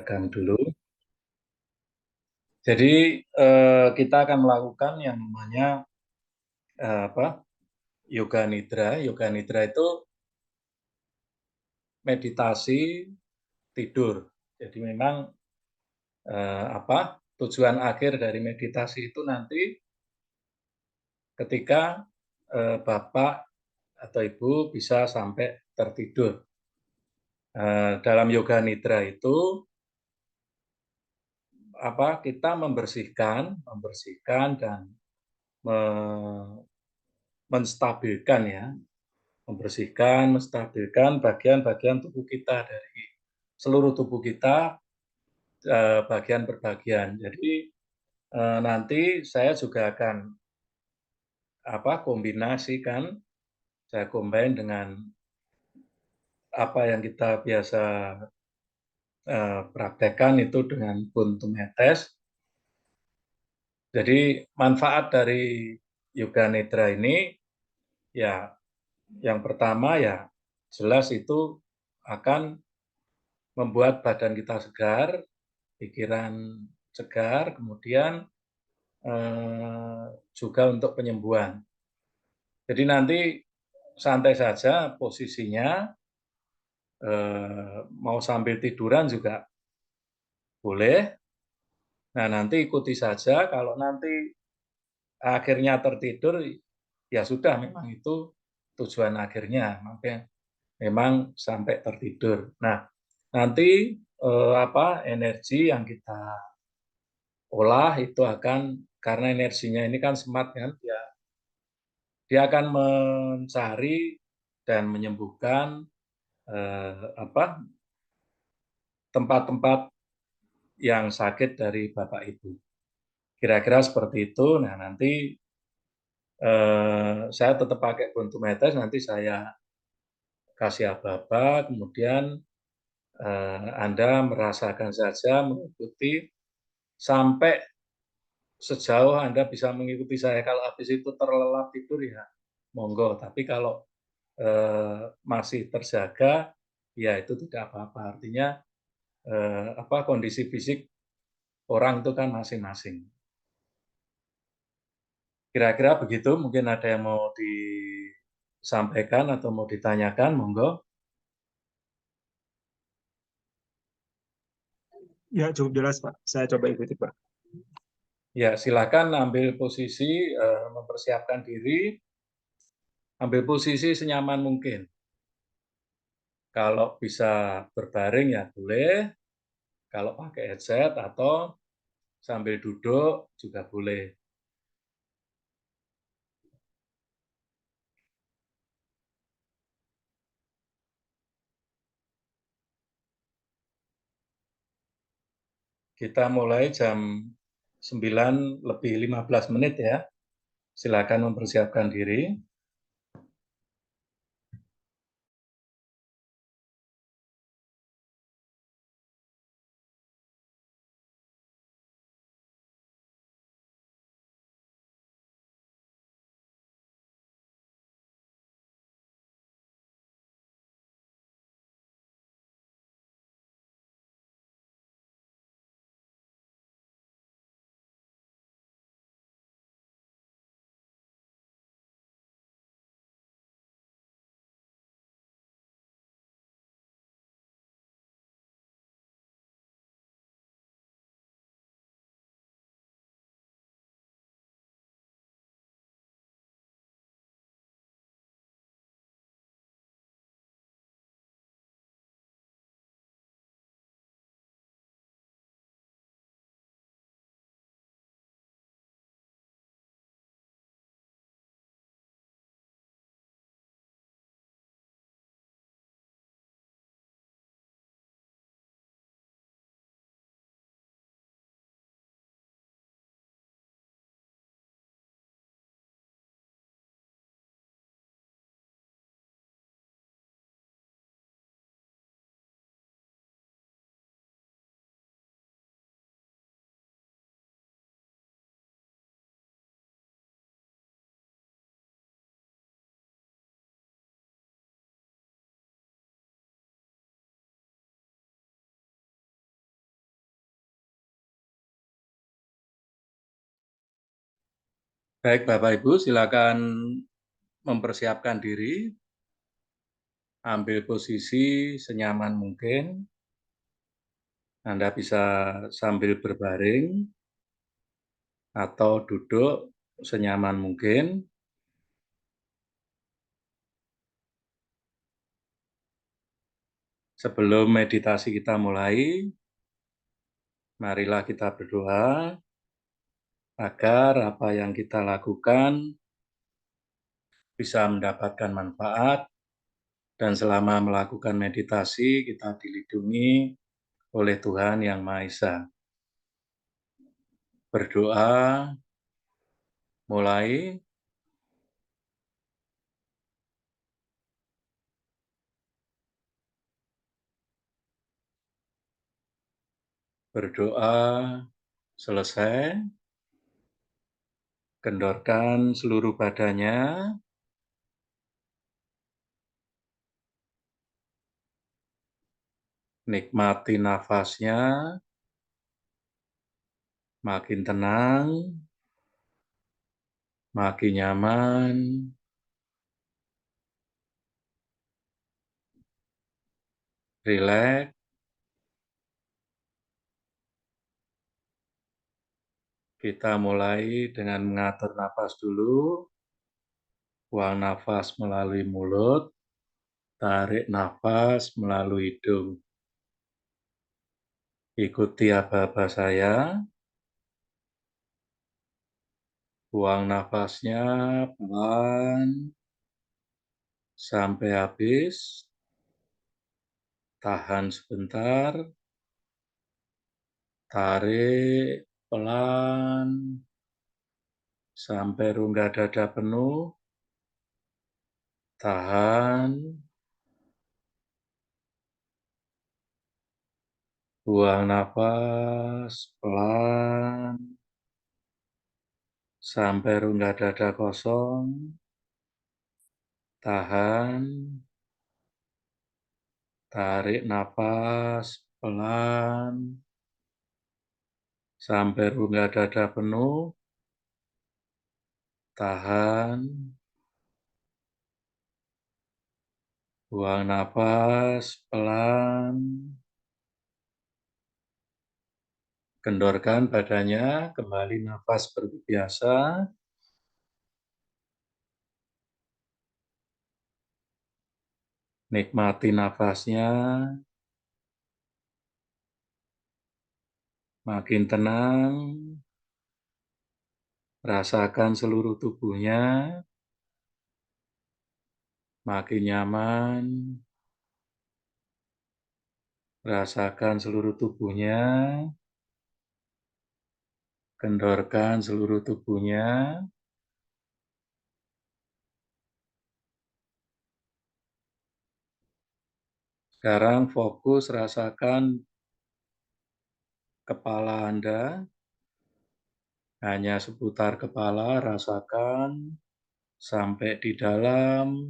Dulu. Jadi kita akan melakukan yang namanya apa? Yoga Nidra. Yoga Nidra itu meditasi tidur. Jadi memang apa? Tujuan akhir dari meditasi itu nanti ketika Bapak atau Ibu bisa sampai tertidur. Dalam Yoga Nidra itu apa? Kita membersihkan dan menstabilkan ya, menstabilkan bagian-bagian tubuh kita dari seluruh tubuh kita bagian per bagian. Jadi nanti saya juga akan kombinasikan, saya combine dengan apa yang kita biasa praktekkan itu dengan buntu metes. Jadi manfaat dari Yoga Nidra ini ya yang pertama ya jelas itu akan membuat badan kita segar, pikiran segar, kemudian juga untuk penyembuhan. Jadi nanti santai saja posisinya, mau sambil tiduran juga boleh. Nah nanti ikuti saja, kalau nanti akhirnya tertidur, ya sudah memang itu tujuan akhirnya, makanya memang sampai tertidur. Nah nanti energi yang kita olah itu akan, karena energinya ini kan smart kan, dia akan mencari dan menyembuhkan tempat-tempat yang sakit dari Bapak Ibu. Kira-kira seperti itu. Nah, nanti saya tetap pakai Buntumetes, nanti saya kasih aba-aba, kemudian Anda merasakan saja, mengikuti, sampai sejauh Anda bisa mengikuti saya. Kalau habis itu terlelap tidur ya monggo, tapi kalau masih terjaga, ya itu tidak apa-apa. Artinya kondisi fisik orang itu kan masing-masing. Kira-kira begitu, mungkin ada yang mau disampaikan atau mau ditanyakan, monggo. Ya, cukup jelas, Pak. Saya coba ikuti, Pak. Ya, silakan ambil posisi, mempersiapkan diri, ambil posisi senyaman mungkin. Kalau bisa berbaring ya boleh, kalau pakai headset atau sambil duduk juga boleh. Kita mulai jam 9:15 ya. Silakan mempersiapkan diri. Baik, Bapak Ibu, silakan mempersiapkan diri, ambil posisi senyaman mungkin. Anda bisa sambil berbaring atau duduk senyaman mungkin. Sebelum meditasi kita mulai, marilah kita berdoa agar apa yang kita lakukan bisa mendapatkan manfaat, dan selama melakukan meditasi kita dilindungi oleh Tuhan Yang Maha Esa. Berdoa mulai. Berdoa selesai, kendorkan seluruh badannya, nikmati nafasnya, makin tenang, makin nyaman, rileks. Kita mulai dengan mengatur nafas dulu, buang nafas melalui mulut, tarik nafas melalui hidung. Ikuti aba-aba saya, buang nafasnya pelan sampai habis, tahan sebentar, tarik pelan sampai rongga dada penuh, tahan, buang nafas pelan sampai rongga dada kosong, tahan, tarik nafas pelan sampai rongga dada penuh, tahan, buang nafas pelan, kendorkan badannya, kembali nafas seperti biasa. Nikmati nafasnya, makin tenang, rasakan seluruh tubuhnya, makin nyaman, rasakan seluruh tubuhnya, kendorkan seluruh tubuhnya. Sekarang fokus rasakan kepala Anda, hanya seputar kepala, rasakan sampai di dalam,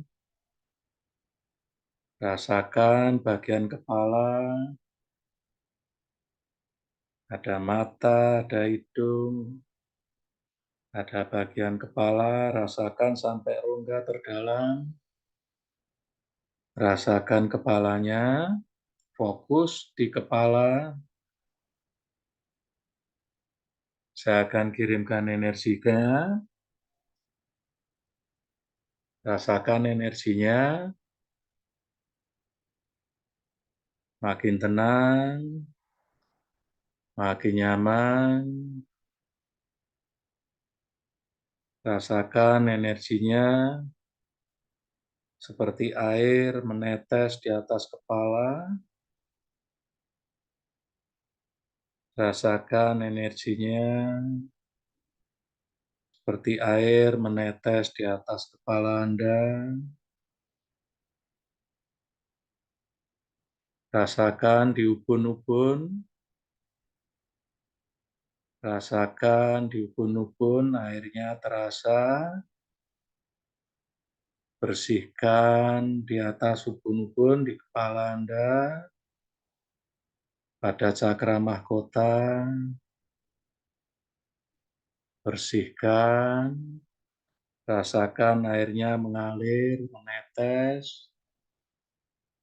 rasakan bagian kepala, ada mata, ada hidung, ada bagian kepala, rasakan sampai rongga terdalam, rasakan kepalanya, fokus di kepala. Saya akan kirimkan energinya, rasakan energinya, makin tenang, makin nyaman, rasakan energinya seperti air menetes di atas kepala, rasakan energinya seperti air menetes di atas kepala Anda, rasakan di ubun-ubun, rasakan di ubun-ubun airnya terasa, bersihkan di atas ubun-ubun di kepala Anda, pada cakra mahkota, bersihkan, Rasakan airnya mengalir, menetes,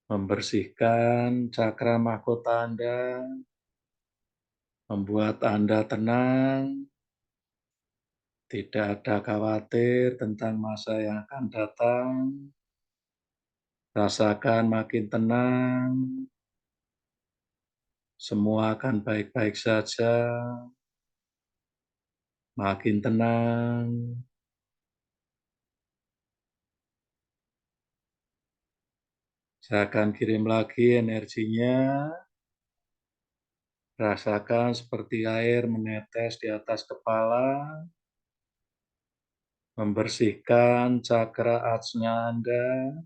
membersihkan cakra mahkota Anda, membuat Anda tenang, tidak ada khawatir tentang masa yang akan datang. Rasakan makin tenang, semua akan baik-baik saja. Makin tenang, saya akan kirim lagi energinya. Rasakan seperti air menetes di atas kepala, membersihkan cakra ajna Anda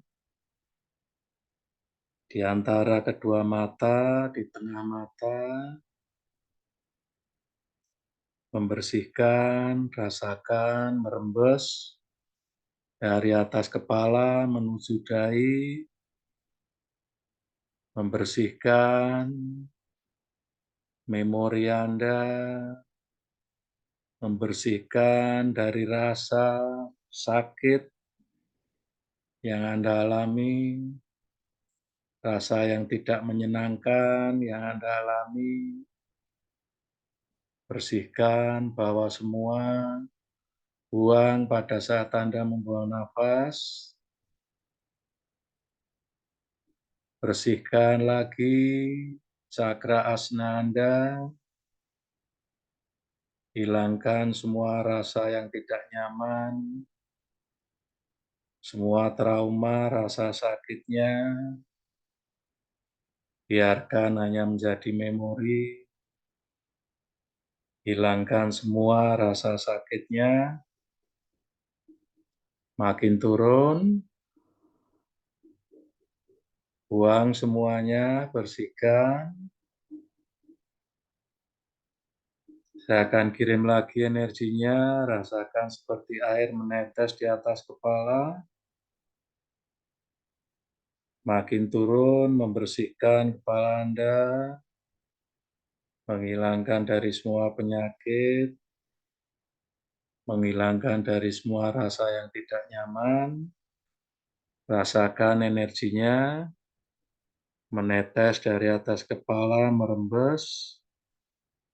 di antara kedua mata, di tengah mata, membersihkan, rasakan, merembes dari atas kepala menuju dahi, membersihkan memori Anda, membersihkan dari rasa sakit yang Anda alami, rasa yang tidak menyenangkan yang Anda alami. Bersihkan, bawa semua, buang pada saat Anda membuang nafas. Bersihkan lagi cakra asna Anda, hilangkan semua rasa yang tidak nyaman, semua trauma, rasa sakitnya, biarkan hanya menjadi memori. Hilangkan semua rasa sakitnya, makin turun, buang semuanya, bersihkan. Saya akan kirim lagi energinya, rasakan seperti air menetes di atas kepala, makin turun, membersihkan kepala Anda, menghilangkan dari semua penyakit, menghilangkan dari semua rasa yang tidak nyaman. Rasakan energinya, menetes dari atas kepala, merembes,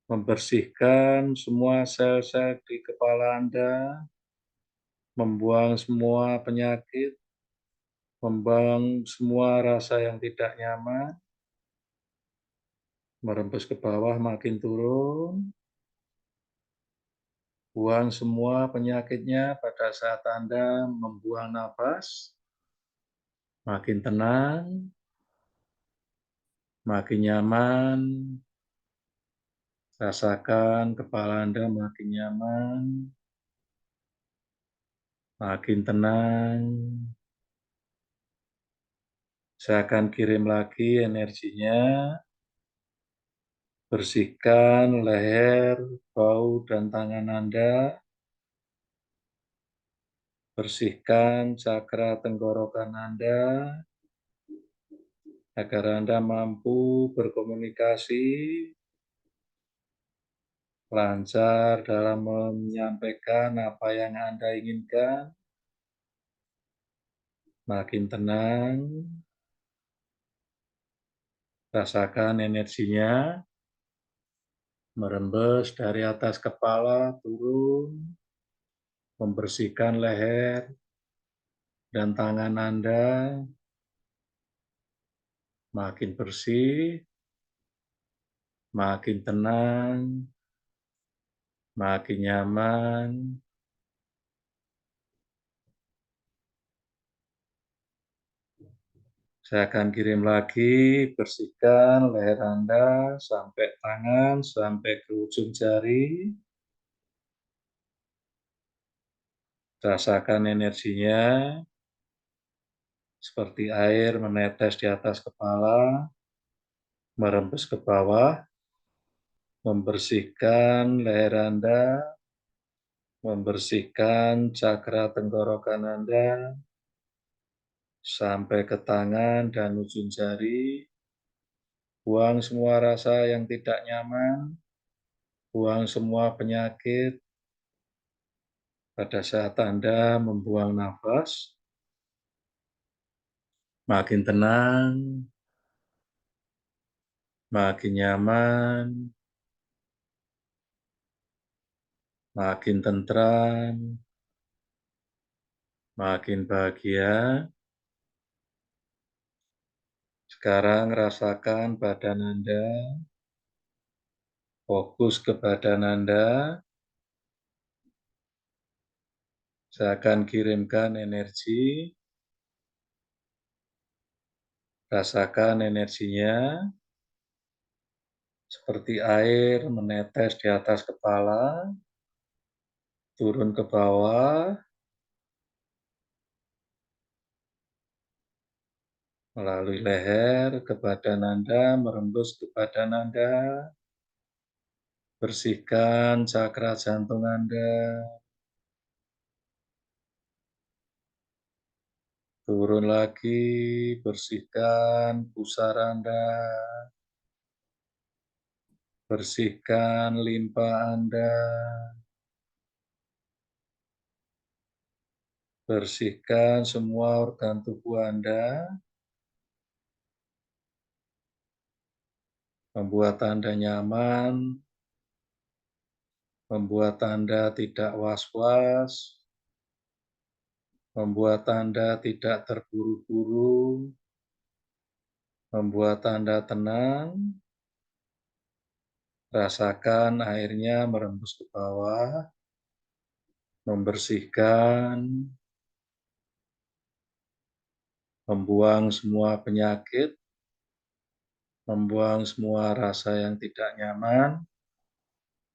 membersihkan semua sel-sel di kepala Anda, membuang semua penyakit, membuang semua rasa yang tidak nyaman, merembes ke bawah makin turun, buang semua penyakitnya pada saat Anda membuang nafas, makin tenang, makin nyaman, rasakan kepala Anda makin nyaman, makin tenang. Saya akan kirim lagi energinya, bersihkan leher, bahu, dan tangan Anda, bersihkan cakra tenggorokan Anda, agar Anda mampu berkomunikasi lancar dalam menyampaikan apa yang Anda inginkan. Makin tenang, rasakan energinya, merembes dari atas kepala, turun, membersihkan leher dan tangan Anda, makin bersih, makin tenang, makin nyaman. Saya akan kirim lagi, bersihkan leher Anda sampai tangan, sampai ke ujung jari. Rasakan energinya, seperti air menetes di atas kepala, merembes ke bawah, membersihkan leher Anda, membersihkan cakra tenggorokan Anda, sampai ke tangan dan ujung jari. Buang semua rasa yang tidak nyaman, buang semua penyakit, Pada saat Anda membuang nafas, makin tenang, makin nyaman, makin tentram, makin bahagia. Sekarang rasakan badan Anda, fokus ke badan Anda. Saya akan kirimkan energi, rasakan energinya, seperti air menetes di atas kepala, turun ke bawah, melalui leher ke badan Anda, merembus ke badan Anda, bersihkan cakra jantung Anda, turun lagi, bersihkan pusar Anda, bersihkan limpa Anda, bersihkan semua organ tubuh Anda, membuat Anda nyaman, membuat Anda tidak was-was, membuat Anda tidak terburu-buru, membuat Anda tenang. Rasakan airnya merembus ke bawah, membersihkan, membuang semua penyakit, membuang semua rasa yang tidak nyaman,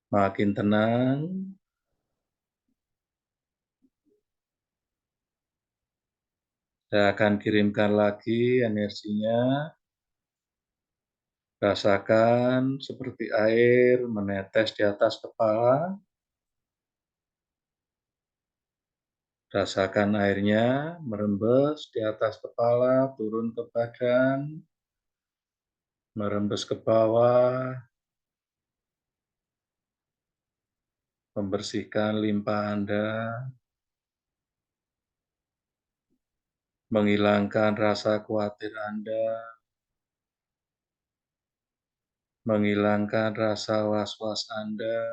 makin tenang. Saya akan kirimkan lagi energinya. Rasakan seperti air menetes di atas kepala. Rasakan airnya merembes di atas kepala, turun ke badan, merembes ke bawah, membersihkan limpa Anda, menghilangkan rasa khawatir Anda, menghilangkan rasa was-was Anda,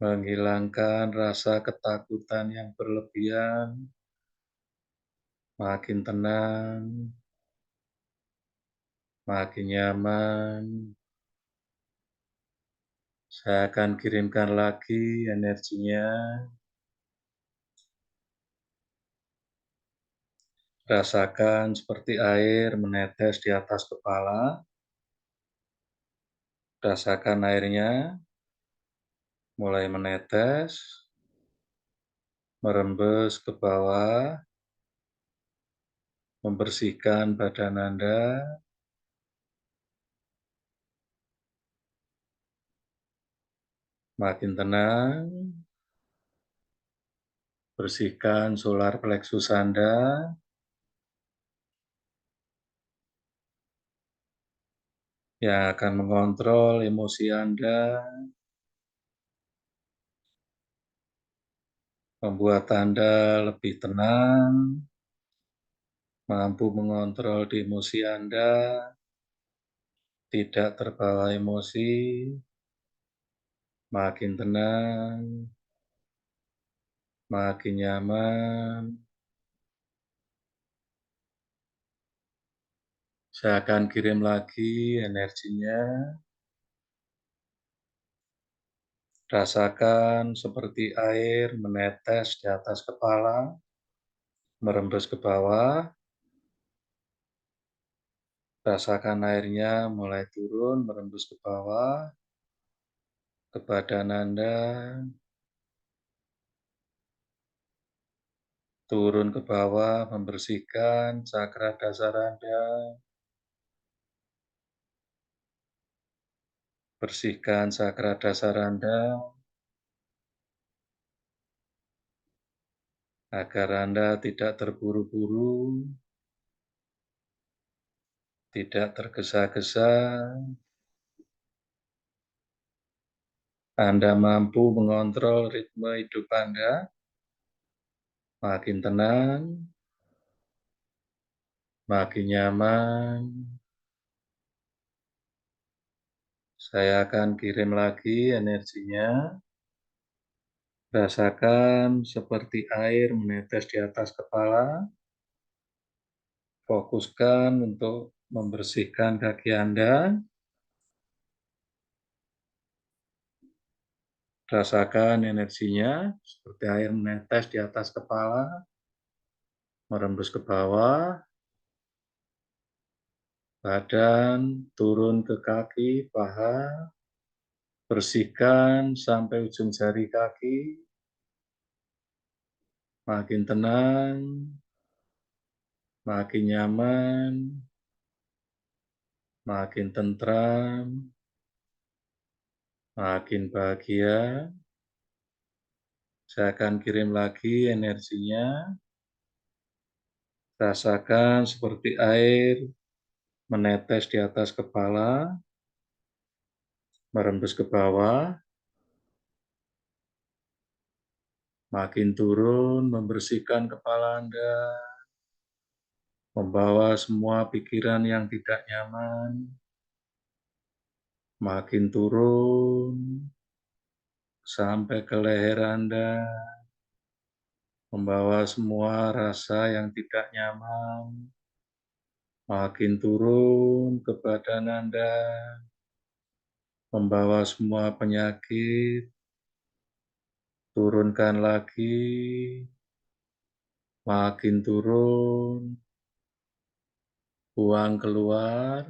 menghilangkan rasa ketakutan yang berlebihan, makin tenang, makin nyaman. Saya akan kirimkan lagi energinya. Rasakan seperti air menetes di atas kepala. Rasakan airnya mulai menetes, merembes ke bawah, membersihkan badan Anda, makin tenang, bersihkan solar plexus Anda, yang akan mengontrol emosi Anda, membuat Anda lebih tenang, mampu mengontrol emosi Anda, tidak terbawa emosi, makin tenang, makin nyaman. Saya akan kirim lagi energinya. Rasakan seperti air menetes di atas kepala, merembes ke bawah. Rasakan airnya mulai turun, merembes ke bawah, ke badan Anda, turun ke bawah, membersihkan cakra dasar Anda, bersihkan cakra dasar Anda, agar Anda tidak terburu-buru, tidak tergesa-gesa, Anda mampu mengontrol ritme hidup Anda, makin tenang, makin nyaman. Saya akan kirim lagi energinya. Rasakan seperti air menetes di atas kepala. Fokuskan untuk membersihkan kaki Anda. Rasakan energinya seperti air menetes di atas kepala, merembus ke bawah, badan turun ke kaki, paha, bersihkan sampai ujung jari kaki, makin tenang, makin nyaman, makin tentram, makin bahagia. Saya akan kirim lagi energinya. Rasakan seperti air menetes di atas kepala, merembes ke bawah, makin turun, membersihkan kepala Anda, membawa semua pikiran yang tidak nyaman, makin turun, sampai ke leher Anda, membawa semua rasa yang tidak nyaman, makin turun ke badan Anda, membawa semua penyakit, turunkan lagi, makin turun, buang keluar.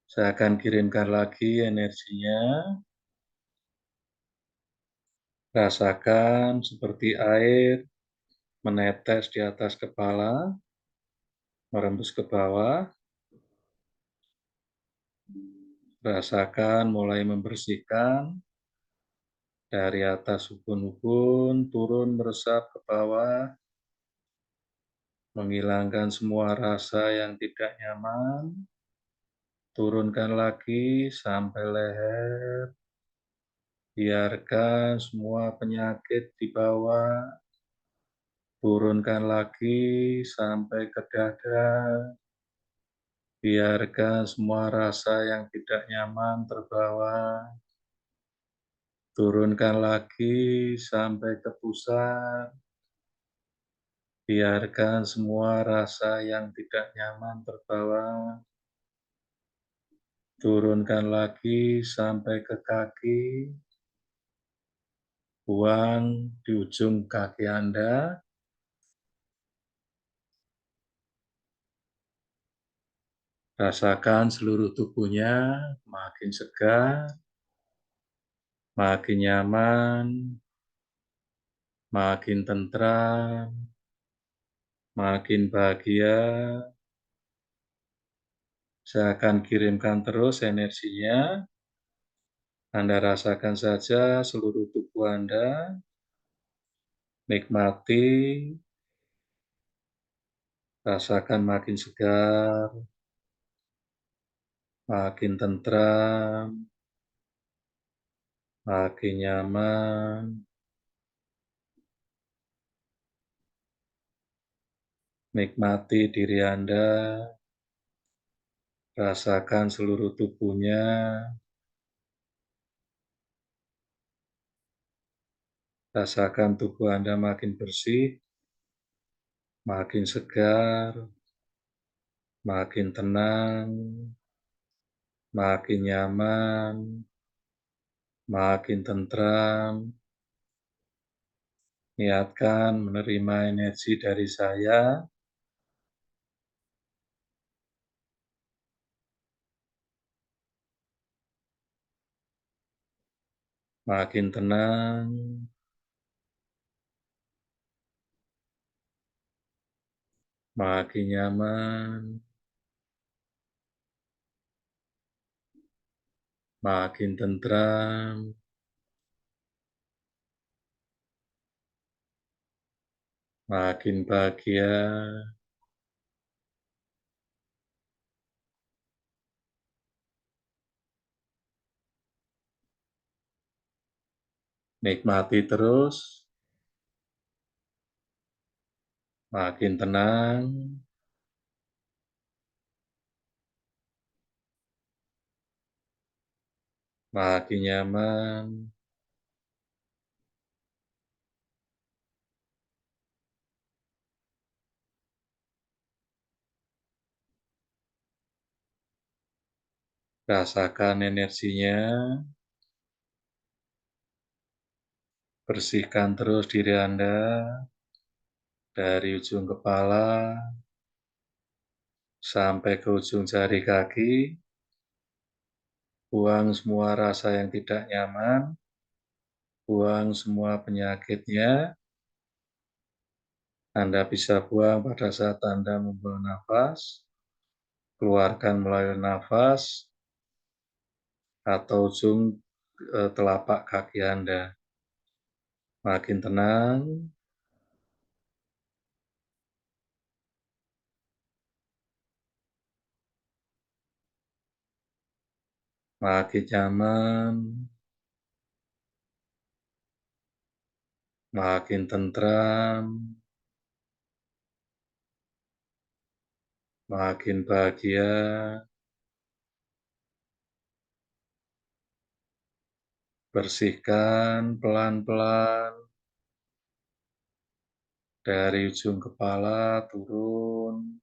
Saya akan kirimkan lagi energinya. Rasakan seperti air menetes di atas kepala, merembes ke bawah. Rasakan mulai membersihkan dari atas ubun-ubun, turun meresap ke bawah, menghilangkan semua rasa yang tidak nyaman. Turunkan lagi sampai leher. Biarkan semua penyakit di bawah. Turunkan lagi sampai ke dada. Biarkan semua rasa yang tidak nyaman terbawa. Turunkan lagi sampai ke pusat. Biarkan semua rasa yang tidak nyaman terbawa. Turunkan lagi sampai ke kaki. Buang di ujung kaki Anda. Rasakan seluruh tubuhnya makin segar, makin nyaman, makin tentram, makin bahagia. Saya akan kirimkan terus energinya. Anda rasakan saja seluruh tubuh Anda, nikmati, rasakan makin segar, makin tentram, makin nyaman. Nikmati diri Anda, rasakan seluruh tubuhnya, rasakan tubuh Anda makin bersih, makin segar, makin tenang, makin nyaman, makin tentram. Niatkan menerima energi dari saya, makin tenang, makin nyaman, makin tentram, makin bahagia. Nikmati terus, makin tenang, makin nyaman, rasakan energinya, bersihkan terus diri Anda dari ujung kepala sampai ke ujung jari kaki, buang semua rasa yang tidak nyaman, buang semua penyakitnya. Anda bisa buang pada saat Anda membuang nafas, keluarkan melalui nafas, atau ujung telapak kaki Anda. Makin tenang, makin nyaman, makin tentram, makin bahagia. Bersihkan pelan-pelan dari ujung kepala turun,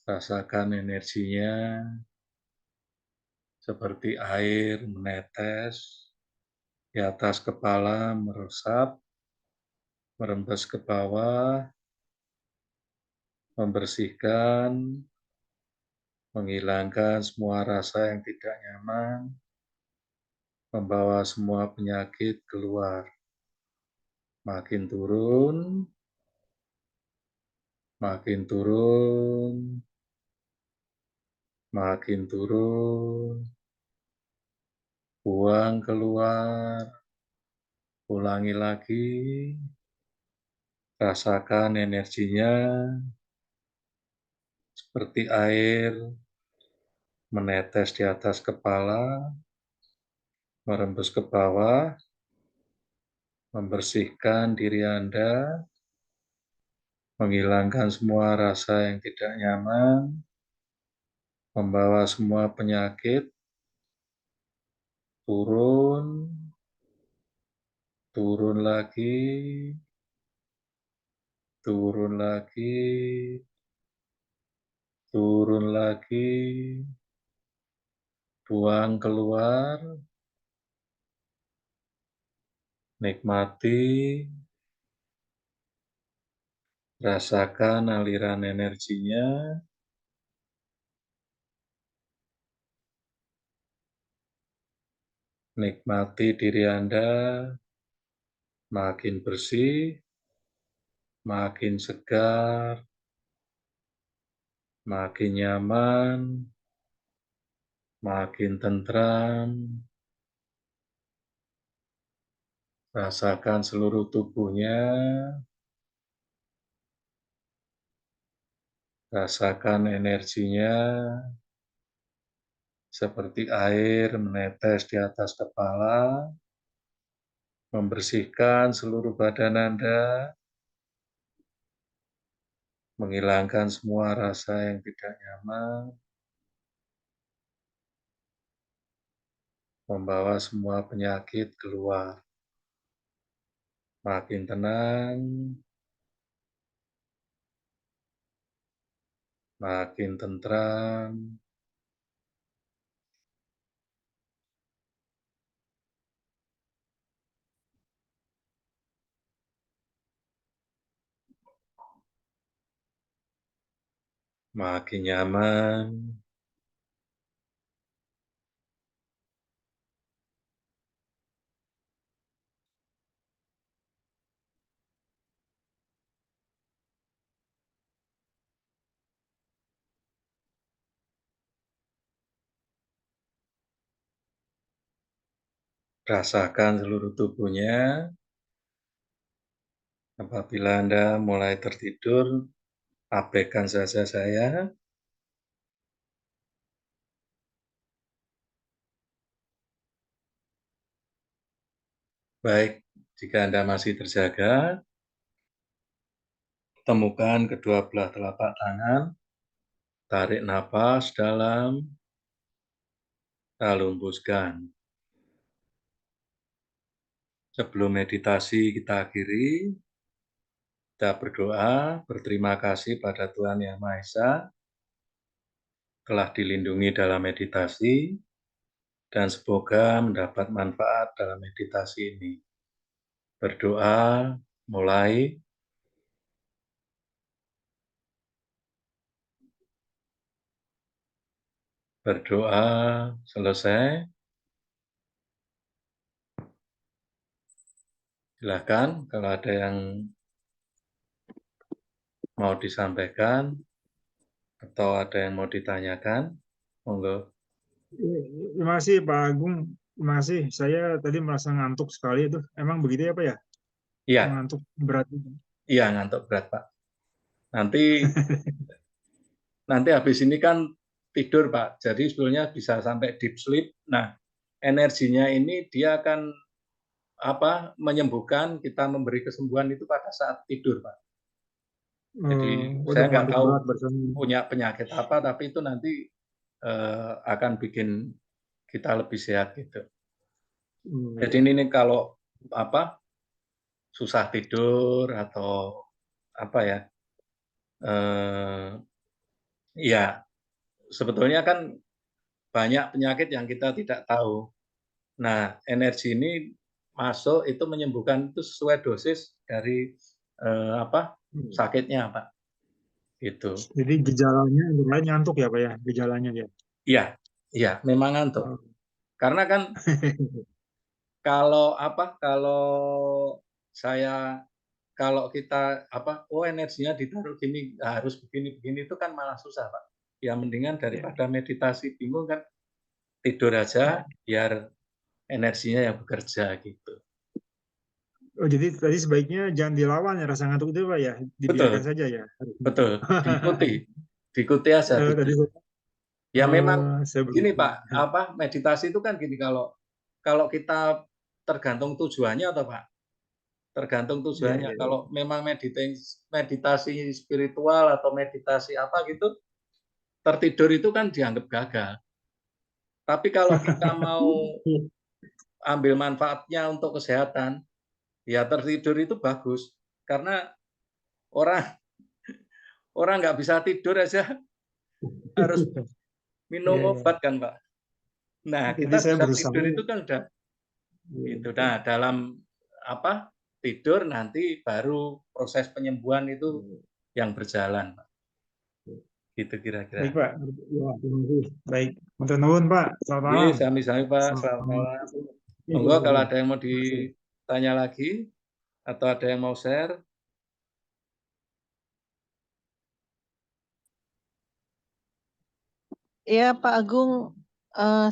rasakan energinya seperti air menetes di atas kepala, meresap, merembes ke bawah, membersihkan, menghilangkan semua rasa yang tidak nyaman, membawa semua penyakit keluar. Makin turun, makin turun, makin turun, buang keluar, ulangi lagi, rasakan energinya seperti air menetes di atas kepala, merembes ke bawah, membersihkan diri Anda, menghilangkan semua rasa yang tidak nyaman, membawa semua penyakit turun, turun lagi, turun lagi, turun lagi, buang keluar, nikmati, rasakan aliran energinya, nikmati diri Anda makin bersih, makin segar, makin nyaman, makin tentram. Rasakan seluruh tubuhnya, rasakan energinya seperti air menetes di atas kepala, membersihkan seluruh badan Anda, menghilangkan semua rasa yang tidak nyaman, membawa semua penyakit keluar. Makin tenang, makin tentram, makin nyaman, rasakan seluruh tubuhnya. Apabila Anda mulai tertidur, abaikan saja saya. Baik, jika Anda masih terjaga, temukan kedua belah telapak tangan, tarik napas dalam, lalu hembuskan. Sebelum meditasi kita akhiri, kita berdoa, berterima kasih pada Tuhan Yang Maha Esa, telah dilindungi dalam meditasi, dan semoga mendapat manfaat dalam meditasi ini. Berdoa, mulai. Berdoa, selesai. Silakan kalau ada yang mau disampaikan atau ada yang mau ditanyakan, monggo. Terima kasih Pak Agung. Terima kasih. Saya tadi merasa ngantuk sekali itu. Emang begitu ya Pak ya? Iya, Ngantuk berat. iya ngantuk berat Pak. Nanti habis ini kan tidur Pak, jadi sebetulnya bisa sampai deep sleep. Nah, energinya ini dia akan menyembuhkan, kita memberi kesembuhan itu pada saat tidur Pak. Jadi Udah saya nggak ngantuk berat tahu barusan. punya penyakit apa, tapi itu nanti akan bikin kita lebih sehat gitu. Jadi Iya. ini kalau susah tidur atau apa ya, ya sebetulnya kan banyak penyakit yang kita tidak tahu. Nah, energi ini masuk itu menyembuhkan itu sesuai dosis dari sakitnya Pak. Gitu. Jadi gejalanya lain ngantuk ya Pak ya? Gejalanya ya. Iya, iya, memang ngantuk. Oh. Karena kan kalau saya kalau kita energinya ditaruh gini, harus begini-begini itu kan malah susah, Pak. Ya mendingan Ya. daripada meditasi bingung kan, tidur aja biar energinya yang bekerja gitu. Oh, jadi tadi sebaiknya jangan dilawan ya rasa ngantuk itu Pak ya? Dibiarkan Betul, saja ya. betul. Diikuti aja Tadi tidur. Ya memang saya gini begitu. Pak, meditasi itu kan gini, kalau kalau kita tergantung tujuannya atau Pak, tergantung Ya, tujuannya. ya, ya. Kalau memang meditasi spiritual atau meditasi apa gitu, tertidur itu kan dianggap gagal. Tapi kalau kita mau ambil manfaatnya untuk kesehatan, ya tertidur itu bagus. Karena orang orang nggak bisa tidur aja harus minum Iya, iya. obat kan Pak. Nah Jadi kita saya bisa berusaha. tidur itu kan udah itu. Nah dalam tidur nanti baru proses penyembuhan itu yang berjalan Pak. Gitu Baik kira-kira. Pak. Ya, terima kasih. Baik. Matur nuwun Pak. Selamat Oke, malam. sami-sami Pak, selamat Selamat. malam. Ya, Monggo kalau ada yang mau terima kasih. ditanya lagi atau ada yang mau share. Iya Pak Agung,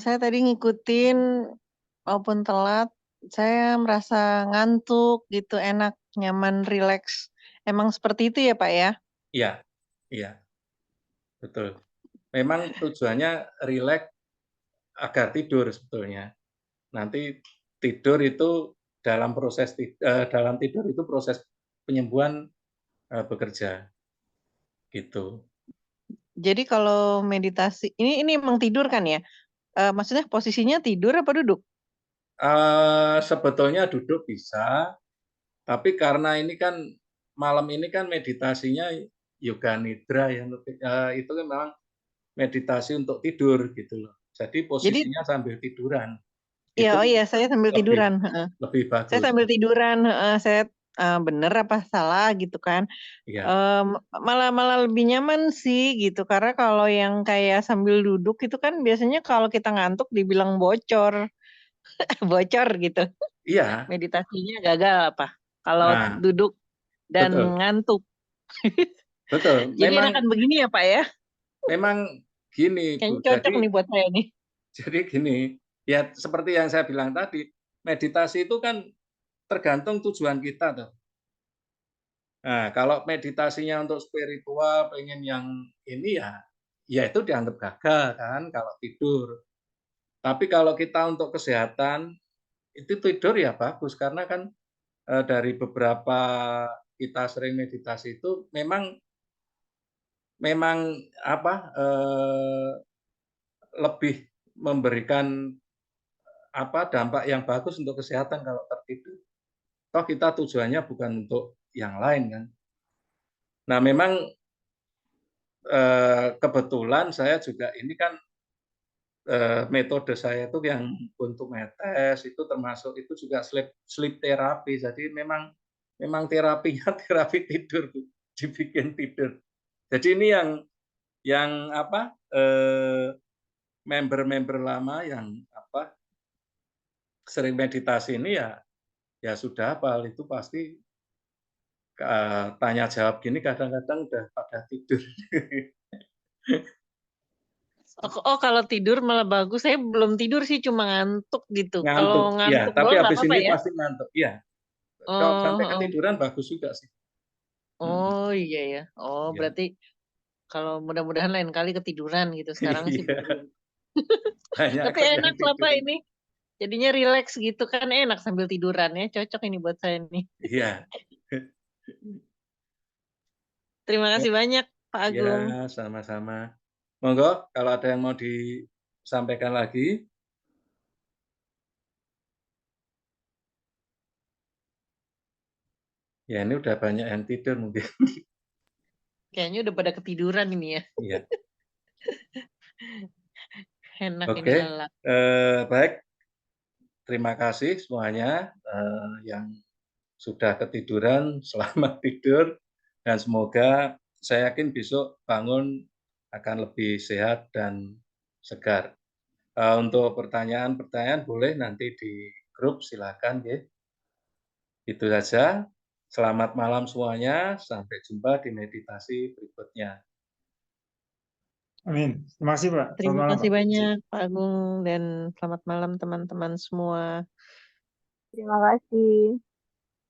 saya tadi ngikutin walaupun telat, saya merasa ngantuk gitu, enak, nyaman, rileks. Emang seperti itu ya Pak ya? Iya, iya, betul. Memang tujuannya rileks agar tidur sebetulnya. Nanti tidur itu dalam tidur itu proses penyembuhan bekerja gitu. Jadi kalau meditasi, ini emang tidur kan ya? Maksudnya posisinya tidur apa duduk? Sebetulnya duduk bisa, tapi karena ini kan malam ini kan meditasinya yoga nidra ya, itu kan memang meditasi untuk tidur gitu loh. Jadi Jadi, posisinya sambil tiduran ya, itu oh iya, saya sambil lebih tiduran. Heeh. lebih Saya bagus. sambil tiduran, heeh. Saya bener apa salah gitu kan? Iya, Em, malah malah lebih nyaman sih gitu, karena kalau yang kayak sambil duduk itu kan biasanya kalau kita ngantuk dibilang bocor, bocor gitu. iya. Meditasinya gagal apa? Kalau Nah, duduk dan betul, ngantuk. betul. Jadi Memang enakan begini ya Pak ya? memang gini Kayaknya Bu. cocok nih buat saya nih. Jadi gini, ya seperti yang saya bilang tadi, meditasi itu kan tergantung tujuan kita tuh. Nah, kalau meditasinya untuk spiritual, pengen yang ini ya itu dianggap gagal kan kalau tidur. Tapi kalau kita untuk kesehatan, itu tidur ya bagus karena kan dari beberapa kita sering meditasi itu memang apa lebih memberikan apa dampak yang bagus untuk kesehatan kalau tertidur. Toh kita tujuannya bukan untuk yang lain kan. Nah memang kebetulan saya juga ini kan metode saya itu yang untuk metes itu termasuk itu juga sleep therapy. Jadi memang terapinya terapi tidur, dibikin tidur. Jadi ini yang apa member-member lama yang apa sering meditasi ini ya sudah hafal itu pasti tanya jawab gini kadang-kadang udah pada tidur. Oh, kalau tidur malah bagus. Saya belum tidur sih, cuma ngantuk gitu. Kalau Ngantuk, ya. ngantuk Tapi doang nggak habis apa-apa ini ya? pasti ngantuk, ya. Kalau sampai Oh, ketiduran bagus juga sih. oh iya ya. Oh, Iya. berarti kalau mudah-mudahan lain kali ketiduran gitu. Sekarang sih Iya. belum. Banyak Tapi kok yang enak lah tidur. Pak ini. Jadinya rileks gitu kan enak sambil tiduran ya. Cocok ini buat saya nih. Iya. Terima kasih banyak Pak Agung. Ya, sama-sama. Monggo, kalau ada yang mau disampaikan lagi. Ya, ini udah banyak yang tidur mungkin. Kayaknya udah pada ketiduran ini ya. Iya. Enak ini Oke, lelap. baik. Terima kasih semuanya yang sudah ketiduran, selamat tidur, dan semoga saya yakin besok bangun akan lebih sehat dan segar. Untuk pertanyaan-pertanyaan boleh nanti di grup, silakan ya. Itu saja. Selamat malam semuanya. Sampai jumpa di meditasi berikutnya. Amin. Terima kasih Pak. Selamat Terima malam kasih Pak. banyak Pak Agung dan selamat malam teman-teman semua. Terima kasih.